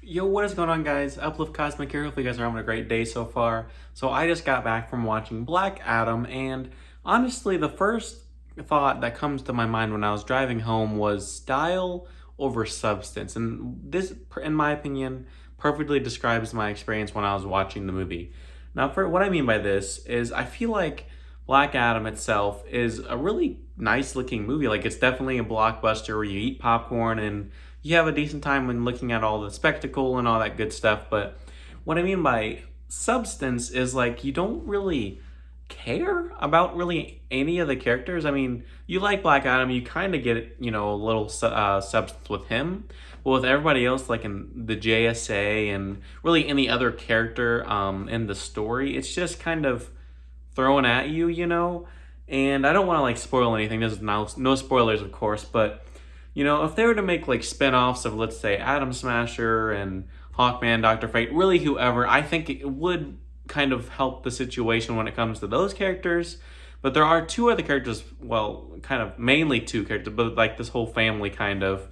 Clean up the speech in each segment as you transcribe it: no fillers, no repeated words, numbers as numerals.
Yo, what is going on, guys? Uplift Cosmic here. Hopefully you guys are having a great day so far. So I just got back from watching Black Adam, and honestly, the first thought that comes to my mind when I was driving home was style over substance. And this, in my opinion, perfectly describes my experience when I was watching the movie. Now, for what I mean by this is I feel like Black Adam itself is a really nice looking movie. Like, it's definitely a blockbuster where you eat popcorn and you have a decent time when looking at all the spectacle and all that good stuff. But what I mean by substance is like you don't really care about really any of the characters. I mean, you like Black Adam, you kind of get, a little substance with him. But with everybody else, like in the JSA and really any other character in the story, it's just kind of thrown at you. And I don't want to like spoil anything. There's no spoilers, of course, but if they were to make like spin-offs of, let's say, Atom Smasher and Hawkman, Dr. Fate, really whoever, I think it would kind of help the situation when it comes to those characters. But there are two other characters, well, kind of mainly two characters, but like this whole family kind of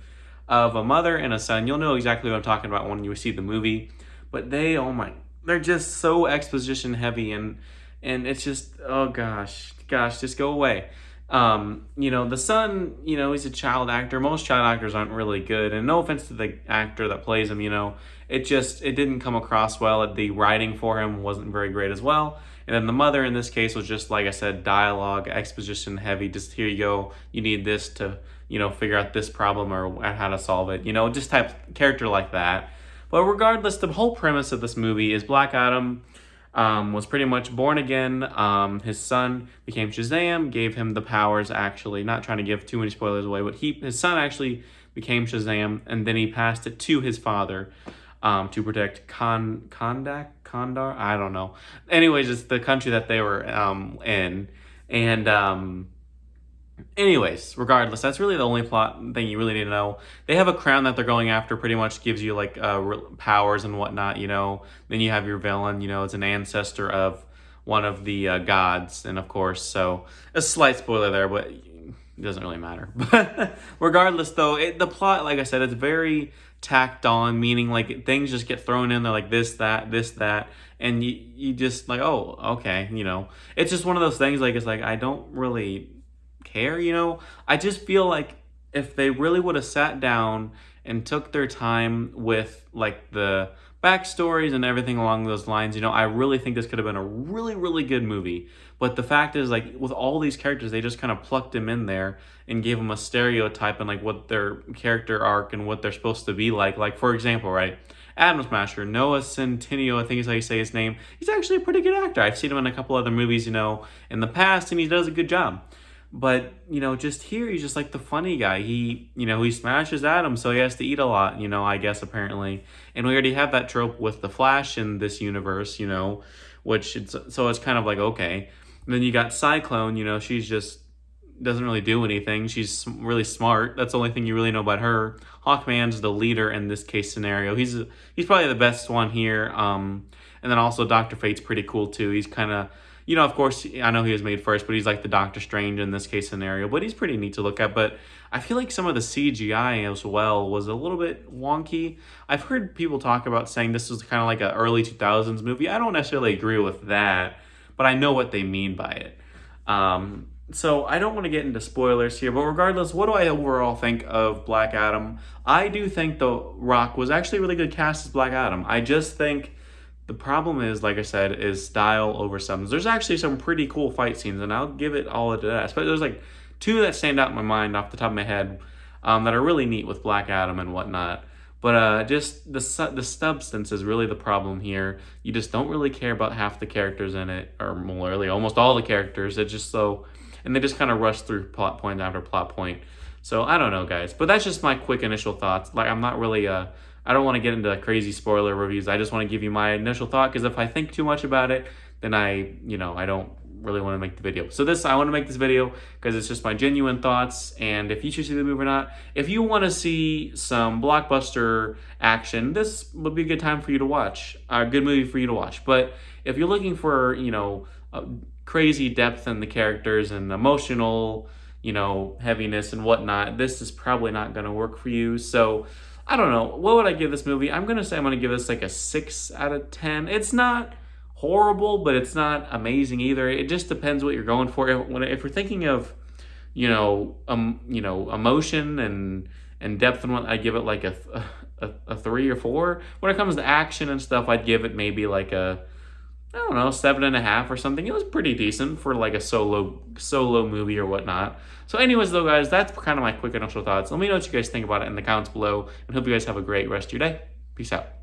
a mother and a son. You'll know exactly what I'm talking about when you see the movie. But they're just so exposition heavy and it's just, oh gosh, just go away. The son, he's a child actor. Most child actors aren't really good. And no offense to the actor that plays him, it didn't come across well. The writing for him wasn't very great as well. And then the mother in this case was just, like I said, dialogue, exposition heavy. Just here you go. You need this to, figure out this problem or how to solve it. Just type character like that. But regardless, the whole premise of this movie is Black Adam was pretty much born again. His son became Shazam, gave him the powers, actually. Not trying to give too many spoilers away, but his son actually became Shazam, and then he passed it to his father to protect Kandar? I don't know. Anyways, it's the country that they were in. And anyways, regardless, that's really the only plot thing you really need to know. They have a crown that they're going after, pretty much gives you like powers and whatnot, Then you have your villain, it's an ancestor of one of the gods, and of course, so a slight spoiler there, but it doesn't really matter. But regardless, though, the plot, like I said, it's very tacked on, meaning like things just get thrown in there, like this, that, and you just like, oh, okay, It's just one of those things, like, it's like, I don't really care. I just feel like if they really would have sat down and took their time with like the backstories and everything along those lines, I really think this could have been a really, really good movie. But the fact is, like, with all these characters, they just kind of plucked them in there and gave them a stereotype and like what their character arc and what they're supposed to be like. Like, for example, right, Atom Smasher, Noah Centineo, I think is how you say his name. He's actually a pretty good actor. I've seen him in a couple other movies, in the past, and he does a good job. But, just here, he's just like the funny guy. He smashes Adam, so he has to eat a lot, I guess, apparently. And we already have that trope with the Flash in this universe, so it's kind of like, okay. And then you got Cyclone, she's just doesn't really do anything. She's really smart. That's the only thing you really know about her. Hawkman's the leader in this case scenario. He's probably the best one here. And then also Dr. Fate's pretty cool, too. He's kind of... of course, I know he was made first, but he's like the Doctor Strange in this case scenario. But he's pretty neat to look at. But I feel like some of the CGI as well was a little bit wonky. I've heard people talk about saying this was kind of like an early 2000s movie. I don't necessarily agree with that, but I know what they mean by it. So I don't want to get into spoilers here, but regardless, what do I overall think of Black Adam? I do think The Rock was actually a really good cast as Black Adam. I just think... the problem is, like I said, is style over substance. There's actually some pretty cool fight scenes, and I'll give it all to that. But there's like two that stand out in my mind off the top of my head that are really neat with Black Adam and whatnot. But just the substance is really the problem here. You just don't really care about half the characters in it, or more really almost all the characters. It's just so... and they just kind of rush through plot point after plot point. So I don't know, guys. But that's just my quick initial thoughts. Like, I'm not really... I don't want to get into crazy spoiler reviews. I just want to give you my initial thought, because if I think too much about it, then I don't really want to make the video. So I want to make this video because it's just my genuine thoughts, and if you should see the movie or not. If you want to see some blockbuster action, this would be a good time for you to watch. A good movie for you to watch. But if you're looking for, crazy depth in the characters and emotional, heaviness and whatnot, this is probably not going to work for you. So I don't know. What would I give this movie? I'm gonna say I'm gonna give this like a 6 out of 10. It's not horrible, but it's not amazing either. It just depends what you're going for. If you're thinking of, emotion and depth and what, I give it like a 3 or 4. When it comes to action and stuff, I'd give it maybe like a, I don't know, 7.5 or something. It was pretty decent for like a solo movie or whatnot. So anyways though guys, that's kind of my quick initial thoughts. Let me know what you guys think about it in the comments below, and hope you guys have a great rest of your day. Peace out.